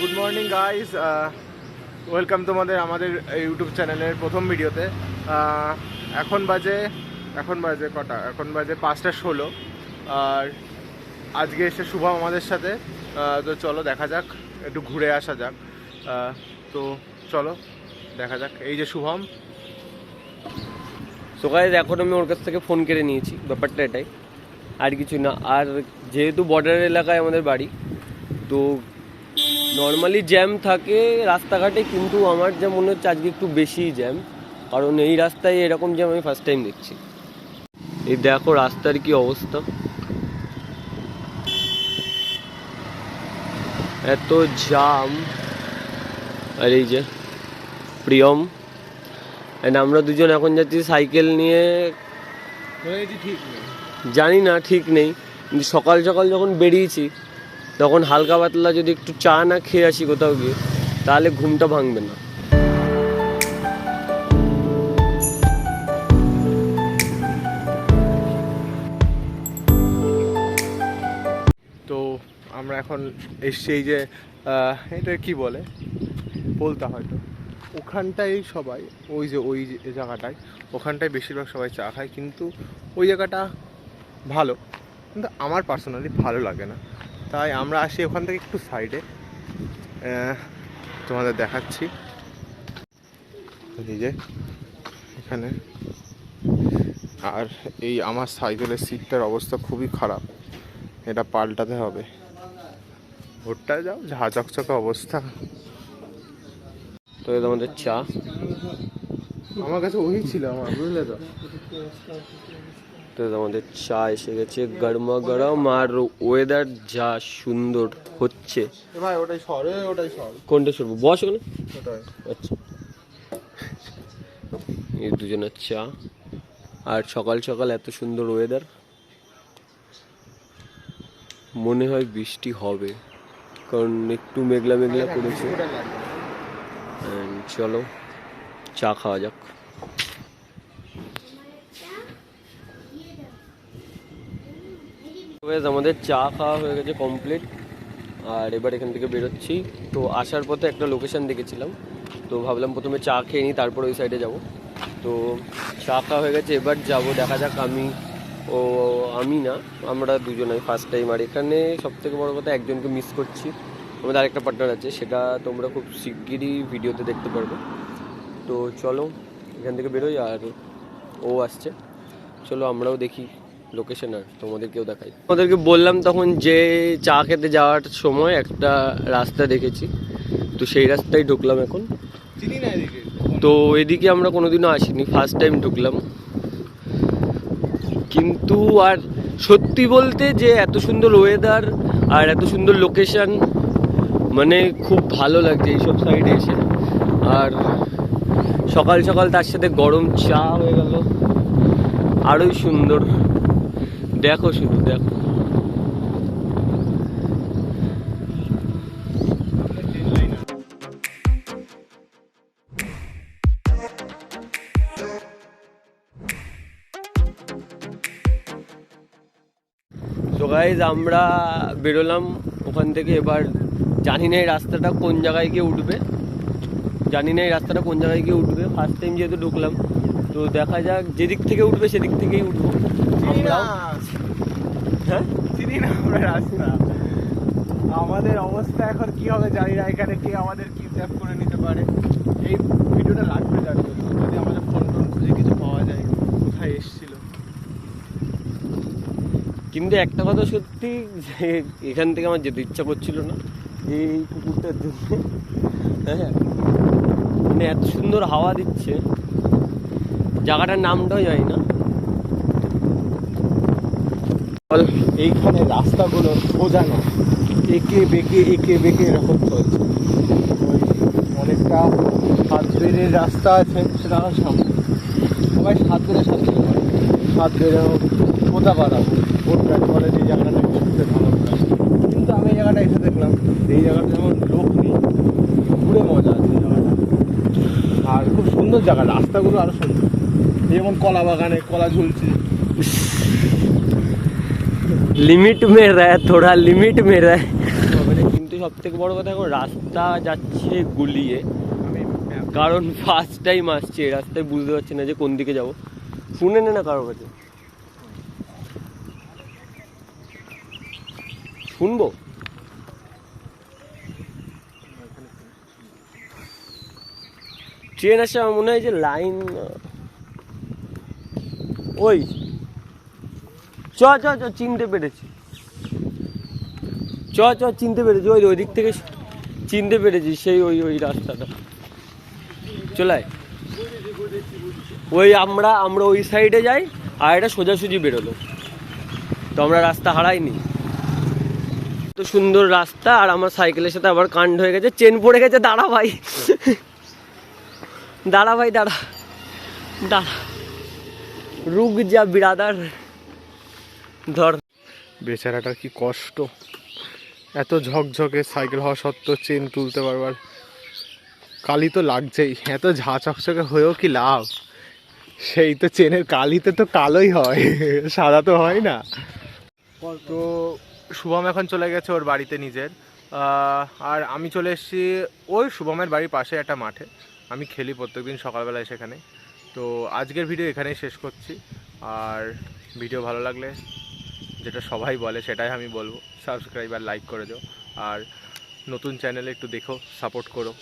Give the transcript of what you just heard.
Good morning guys, welcome তোমাদের আমাদের YouTube চ্যানেলের প্রথম ভিডিওতে। এখন বাজে কটা? এখন বাজে 5:16। আর আজকে এসে শুভম আমাদের সাথে। তো চলো দেখা যাক, একটু ঘুরে আসা যাক। তো চলো দেখা যাক। এই যে শুভম। সো গাইস, এখন আমি ওর কাছ থেকে ফোন কেড়ে নিয়েছি, ব্যাপারটা এটাই, আর কিছু না। আর যেহেতু বর্ডার এলাকায় আমাদের বাড়ি, তো নর্মালি জ্যাম থাকে রাস্তাঘাটে, কিন্তু আমার যা মনে হচ্ছে আজকে একটু বেশিই জ্যাম, কারণ এই রাস্তায় এরকম জ্যাম আমি ফার্স্ট টাইম দেখছি। এই দেখো রাস্তার কি অবস্থা, এত জ্যাম। আর এই যে প্রিয়ম অ্যান্ড আমরা দুজন এখন যাচ্ছি সাইকেল নিয়ে। ঠিক নেই, জানি না, ঠিক নেই, কিন্তু সকাল সকাল যখন বেরিয়েছি তখন হালকা পাতলা যদি একটু চা না খেয়ে আসি কোথাও গিয়ে, তাহলে ঘুমটা ভাঙবে না। তো আমরা এখন এসছি এই যে এটা কি বলে বলতে হয়তো ওখানটায় সবাই ওই যে জায়গাটায়, ওখানটায় বেশিরভাগ সবাই চা খায়, কিন্তু ওই জায়গাটা ভালো, কিন্তু আমার পার্সোনালি ভালো লাগে না। তাই আমরা আসি ওখান থেকে একটু সাইডে, তোমাদের দেখাচ্ছি। এই যে এখানে, আর এই আমার সাইকেলের সিটটার অবস্থা খুবই খারাপ, এটা পাল্টাতে হবে। ভোটটা যাও, ঝা চকচকে অবস্থা। তো এটা আমাদের চা, আমার কাছে ওই ছিল আমার, বুঝলে তো। তো এটা আমাদের চা এসে গেছে গরমা গরম, আর ওয়েদার যা সুন্দর হচ্ছে। ভাই ওটাই সর, ওটাই সর। কোনটা সরবো? বস ওখানে। ওটাই। আচ্ছা, এই দুজনের চা, আর সকাল সকাল এত সুন্দর ওয়েদার, মনে হয় বৃষ্টি হবে, কারণ একটু মেঘলা মেঘলা করেছে। And চলো চা খাওয়া যাক। আমাদের চা খাওয়া হয়ে গেছে কমপ্লিট, আর এবার এখান থেকে বেরোচ্ছি। তো আসার পথে একটা লোকেশন দেখেছিলাম, তো ভাবলাম প্রথমে চা খেয়ে নিই, তারপর ওই সাইডে যাব। তো চা খাওয়া হয়ে গেছে, এবার যাব, দেখা যাক। আমি না, আমরা দুজনাই ফার্স্ট টাইম। আর এখানে সবথেকে বড় কথা, একজনকে মিস করছি। আমাদের আরেকটা পার্টনার আছে, সেটা তোমরা খুব শিগগিরই ভিডিওতে দেখতে পারবে। তো চলো এখান থেকে বেরোই, আর ও আসছে, চলো আমরাও দেখি লোকেশন, আর তোমাদেরকেও দেখাই। আমাদেরকে বললাম তখন যে চা খেতে যাওয়ার সময় একটা রাস্তা দেখেছি, তো সেই রাস্তায় ঢুকলাম এখন। চিনি না এদিকে। তো এদিকে আমরা কোনোদিনও আসিনি, ফার্স্ট টাইম ঢুকলাম। কিন্তু আর সত্যি বলতে যে এত সুন্দর ওয়েদার আর এত সুন্দর লোকেশন, মানে খুব ভালো লাগছে এইসব সাইডে এসে। আর সকাল সকাল তার সাথে গরম চা হয়ে গেল, আরোই সুন্দর। দেখো শুধু দেখো, তো গাইজ আমরা বেরোলাম ওখান থেকে। এবার জানি না এই রাস্তাটা কোন জায়গায় গিয়ে উঠবে, ফার্স্ট টাইম যেহেতু ঢুকলাম, তো দেখা যাক, যেদিক থেকে উঠবে সেদিক থেকেই উঠবো আমরা। হ্যাঁ, চিনি না আমরা রাস্তা। আমাদের অবস্থা এখন কি হবে জানি না, এখানে কে আমাদের কিডন্যাপ করে নিতে পারে। এই ভিডিওটা লাগবে যার জন্য, যদি আমাদের ফোন খুঁজে কিছু পাওয়া যায় কোথায় এসেছিল। কিন্তু একটা কথা সত্যি, যে এখান থেকে আমার যেতে ইচ্ছা করছিল না এই কুকুরটার জন্য। হ্যাঁ, মানে এত সুন্দর হাওয়া দিচ্ছে, জায়গাটার নামটাও জানি না। এইখানে রাস্তাগুলো সোজা না, একে বেঁকে এরকম চলছে। অনেকটা সাত বেড়ের রাস্তা আছে, সেটা আমার সামনে। সবাই সাত বেড়ে কোথা বাড়াবো, ভোটটা বলে যে জায়গাটা শুনতে ভালো লাগে। কিন্তু আমি এই জায়গাটা এসে দেখলাম এই জায়গাটা যেমন লোক নেই, ঘুরে মজা আছে এই জায়গাটা। আর খুব সুন্দর জায়গা, রাস্তাগুলো আরও সুন্দর। যেমন কলা বাগানে কলা ঝুলছে। লিমিট মে রয়, থোড়া লিমিট মে রয়। কিন্তু সব থেকে বড় কথা, এখন রাস্তা যাচ্ছে গুলিয়ে, আমি কারণ ফার্স্ট টাইম আসছে এই রাস্তায়, বুঝতে পারছি না যে কোন দিকে যাব। শুনে নে না কারোর কাছে, শুনবো। ট্রেন আসছে, আমার মনে হয় যে লাইন ওই চ চ চ চিনতে পেরেছি, চ চ চিনতে পেরেছি, ওই দিক থেকে চিনতে পেরেছি, সেই ওই রাস্তাটা চলায়। ওই আমরা ওই সাইডে যাই, আর এটা সোজাসুজি বেরোলো, তো আমরা রাস্তা হারাইনি। তো সুন্দর রাস্তা, আর আমার সাইকেলের সাথে আবার কাণ্ড হয়ে গেছে, চেন পড়ে গেছে। দাঁড়া ভাই, দাঁড়া ভাই, দাঁড়া দাঁড়া, রুক যা বিরাদার, ধর। বেচারাটার কি কষ্ট, এত ঝকঝকে সাইকেল হওয়া সত্ত্বেও চেন তুলতে পারবার কালি তো লাগছেই। এত ঝা চকচকে হয়েও কি লাভ, সেই তো চেনের কালিতে তো কালোই হয়, সাদা তো হয় না। তো শুভম এখন চলে গেছে ওর বাড়িতে নিজের, আর আমি চলে এসেছি ওই শুভমের বাড়ির পাশে একটা মাঠে। আমি খেলি প্রত্যেকদিন সকালবেলায় সেখানে। তো আজকের ভিডিও এখানেই শেষ করছি, আর ভিডিও ভালো লাগলে যেটা সবাই বলে সেটাই আমি বলবো, সাবস্ক্রাইব আর লাইক করে দিও, আর নতুন চ্যানেলে একটু দেখো, সাপোর্ট করো।